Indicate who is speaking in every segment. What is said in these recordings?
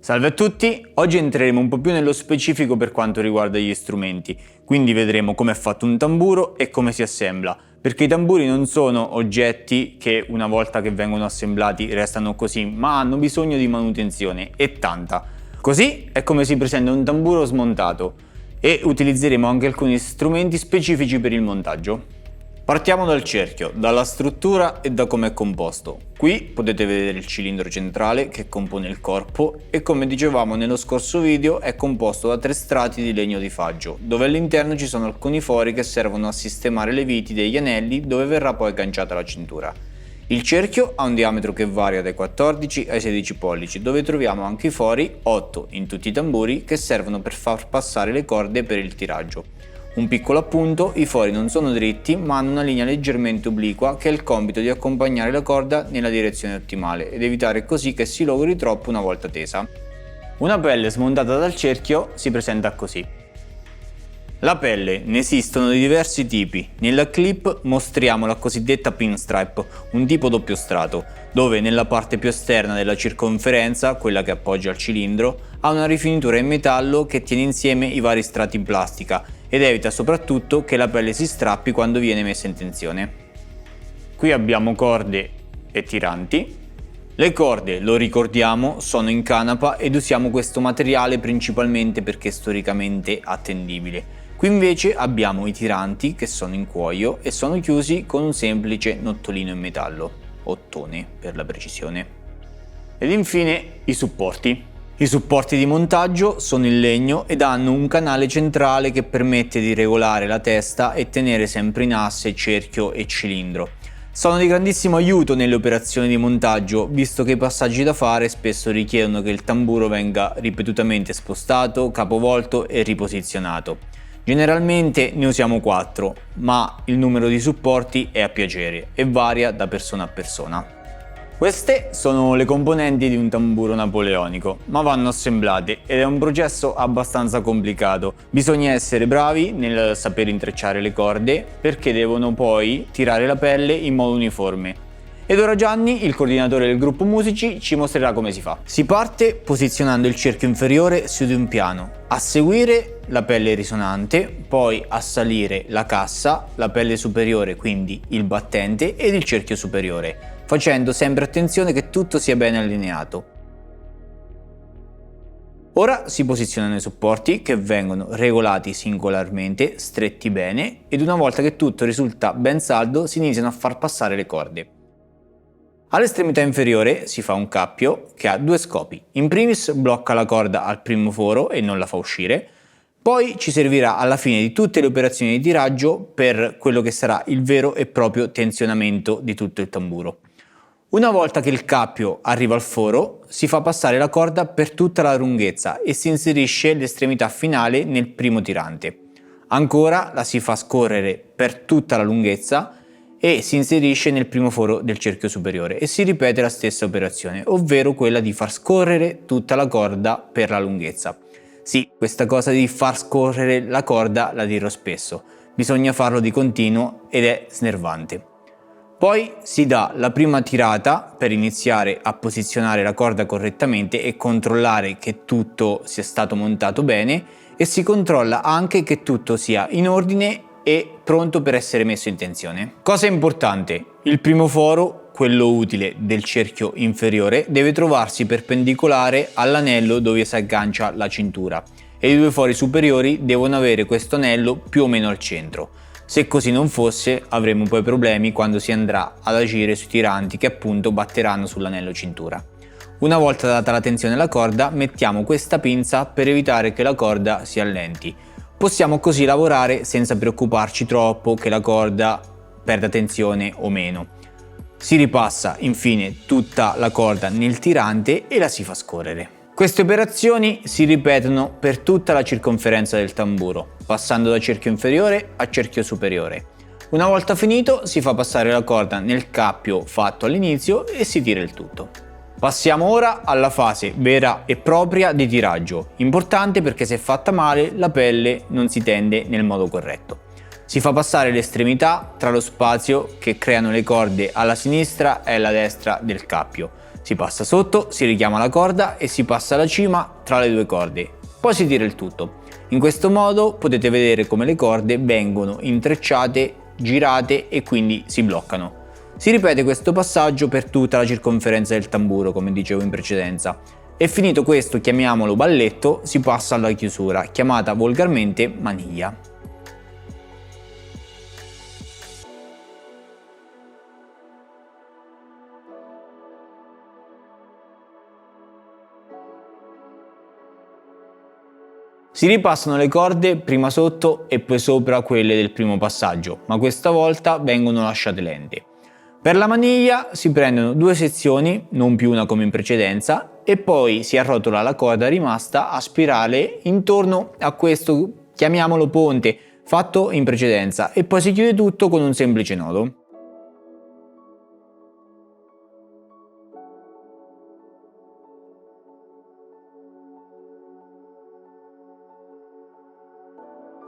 Speaker 1: Salve a tutti, oggi entreremo un po' più nello specifico per quanto riguarda gli strumenti, quindi vedremo come è fatto un tamburo e come si assembla, perché i tamburi non sono oggetti che una volta che vengono assemblati restano così, ma hanno bisogno di manutenzione e tanta. Così è come si presenta un tamburo smontato e utilizzeremo anche alcuni strumenti specifici per il montaggio. Partiamo dal cerchio, dalla struttura e da come è composto. Qui potete vedere il cilindro centrale che compone il corpo e, come dicevamo nello scorso video, è composto da 3 strati di legno di faggio, dove all'interno ci sono alcuni fori che servono a sistemare le viti degli anelli dove verrà poi agganciata la cintura. Il cerchio ha un diametro che varia dai 14 ai 16 pollici, dove troviamo anche i fori, 8 in tutti i tamburi, che servono per far passare le corde per il tiraggio. Un piccolo appunto, i fori non sono dritti ma hanno una linea leggermente obliqua che ha il compito di accompagnare la corda nella direzione ottimale ed evitare così che si logori troppo una volta tesa. Una pelle smontata dal cerchio si presenta così. La pelle ne esistono di diversi tipi. Nella clip mostriamo la cosiddetta pinstripe, un tipo doppio strato, dove nella parte più esterna della circonferenza, quella che appoggia al cilindro, ha una rifinitura in metallo che tiene insieme i vari strati in plastica ed evita soprattutto che la pelle si strappi quando viene messa in tensione. Qui abbiamo corde e tiranti. Le corde, lo ricordiamo, sono in canapa ed usiamo questo materiale principalmente perché è storicamente attendibile. Qui invece abbiamo i tiranti che sono in cuoio e sono chiusi con un semplice nottolino in metallo, ottone per la precisione. Ed infine i supporti. I supporti di montaggio sono in legno ed hanno un canale centrale che permette di regolare la testa e tenere sempre in asse cerchio e cilindro. Sono di grandissimo aiuto nelle operazioni di montaggio, visto che i passaggi da fare spesso richiedono che il tamburo venga ripetutamente spostato, capovolto e riposizionato. Generalmente ne usiamo 4, ma il numero di supporti è a piacere e varia da persona a persona. Queste sono le componenti di un tamburo napoleonico, ma vanno assemblate ed è un processo abbastanza complicato. Bisogna essere bravi nel saper intrecciare le corde perché devono poi tirare la pelle in modo uniforme. Ed ora Gianni, il coordinatore del gruppo musici, ci mostrerà come si fa. Si parte posizionando il cerchio inferiore su di un piano, a seguire la pelle risonante, poi a salire la cassa, la pelle superiore, quindi il battente, ed il cerchio superiore, facendo sempre attenzione che tutto sia bene allineato. Ora si posizionano i supporti che vengono regolati singolarmente, stretti bene, ed una volta che tutto risulta ben saldo si iniziano a far passare le corde. All'estremità inferiore si fa un cappio che ha 2 scopi. In primis blocca la corda al primo foro e non la fa uscire, poi ci servirà alla fine di tutte le operazioni di tiraggio per quello che sarà il vero e proprio tensionamento di tutto il tamburo. Una volta che il cappio arriva al foro, si fa passare la corda per tutta la lunghezza e si inserisce l'estremità finale nel primo tirante. Ancora la si fa scorrere per tutta la lunghezza e si inserisce nel primo foro del cerchio superiore e si ripete la stessa operazione, ovvero quella di far scorrere tutta la corda per la lunghezza. Sì, questa cosa di far scorrere la corda la dirò spesso, bisogna farlo di continuo ed è snervante. Poi si dà la prima tirata per iniziare a posizionare la corda correttamente e controllare che tutto sia stato montato bene e si controlla anche che tutto sia in ordine e pronto per essere messo in tensione. Cosa importante, il primo foro, quello utile del cerchio inferiore, deve trovarsi perpendicolare all'anello dove si aggancia la cintura e i 2 fori superiori devono avere questo anello più o meno al centro. Se così non fosse avremo poi problemi quando si andrà ad agire sui tiranti che appunto batteranno sull'anello cintura. Una volta data la tensione alla corda mettiamo questa pinza per evitare che la corda si allenti. Possiamo così lavorare senza preoccuparci troppo che la corda perda tensione o meno. Si ripassa infine tutta la corda nel tirante e la si fa scorrere. Queste operazioni si ripetono per tutta la circonferenza del tamburo, passando da cerchio inferiore a cerchio superiore. Una volta finito si fa passare la corda nel cappio fatto all'inizio e si tira il tutto. Passiamo ora alla fase vera e propria di tiraggio, importante perché se fatta male la pelle non si tende nel modo corretto. Si fa passare le estremità tra lo spazio che creano le corde alla sinistra e alla destra del cappio. Si passa sotto, si richiama la corda e si passa alla cima tra le due corde. Poi si tira il tutto. In questo modo potete vedere come le corde vengono intrecciate, girate e quindi si bloccano. Si ripete questo passaggio per tutta la circonferenza del tamburo, come dicevo in precedenza. E finito questo, chiamiamolo balletto, si passa alla chiusura, chiamata volgarmente maniglia. Si ripassano le corde prima sotto e poi sopra quelle del primo passaggio, ma questa volta vengono lasciate lente. Per la maniglia si prendono due sezioni, non più una come in precedenza, e poi si arrotola la corda rimasta a spirale intorno a questo, chiamiamolo ponte, fatto in precedenza, e poi si chiude tutto con un semplice nodo.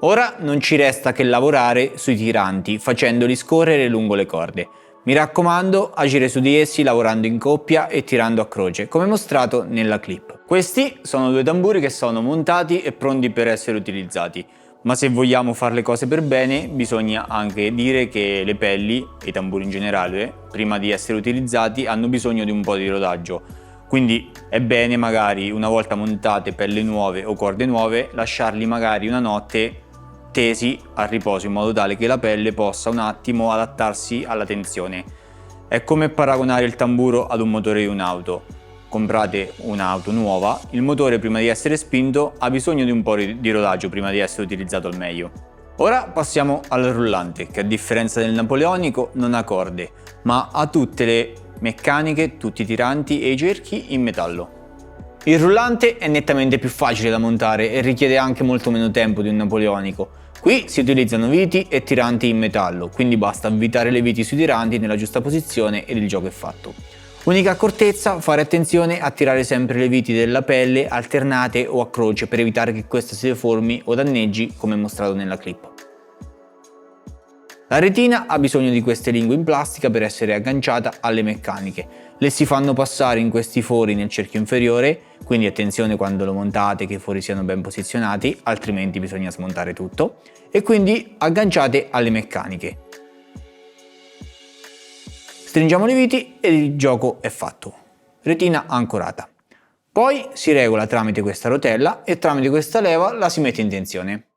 Speaker 1: Ora non ci resta che lavorare sui tiranti, facendoli scorrere lungo le corde. Mi raccomando, agire su di essi lavorando in coppia e tirando a croce, come mostrato nella clip. Questi sono due tamburi che sono montati e pronti per essere utilizzati, ma se vogliamo fare le cose per bene bisogna anche dire che le pelli, e i tamburi in generale, prima di essere utilizzati hanno bisogno di un po' di rodaggio. Quindi è bene magari una volta montate pelle nuove o corde nuove lasciarli magari una notte tesi a riposo in modo tale che la pelle possa un attimo adattarsi alla tensione. È come paragonare il tamburo ad un motore di un'auto. Comprate un'auto nuova, il motore prima di essere spinto ha bisogno di un po' di rodaggio prima di essere utilizzato al meglio. Ora passiamo al rullante, che a differenza del napoleonico non ha corde, ma ha tutte le meccaniche, tutti i tiranti e i cerchi in metallo. Il rullante è nettamente più facile da montare e richiede anche molto meno tempo di un napoleonico. Qui si utilizzano viti e tiranti in metallo, quindi basta avvitare le viti sui tiranti nella giusta posizione ed il gioco è fatto. Unica accortezza, fare attenzione a tirare sempre le viti della pelle alternate o a croce per evitare che questa si deformi o danneggi come mostrato nella clip. La retina ha bisogno di queste lingue in plastica per essere agganciata alle meccaniche. Le si fanno passare in questi fori nel cerchio inferiore, quindi attenzione quando lo montate che i fori siano ben posizionati, altrimenti bisogna smontare tutto, e quindi agganciate alle meccaniche. Stringiamo le viti e il gioco è fatto. Retina ancorata. Poi si regola tramite questa rotella e tramite questa leva la si mette in tensione.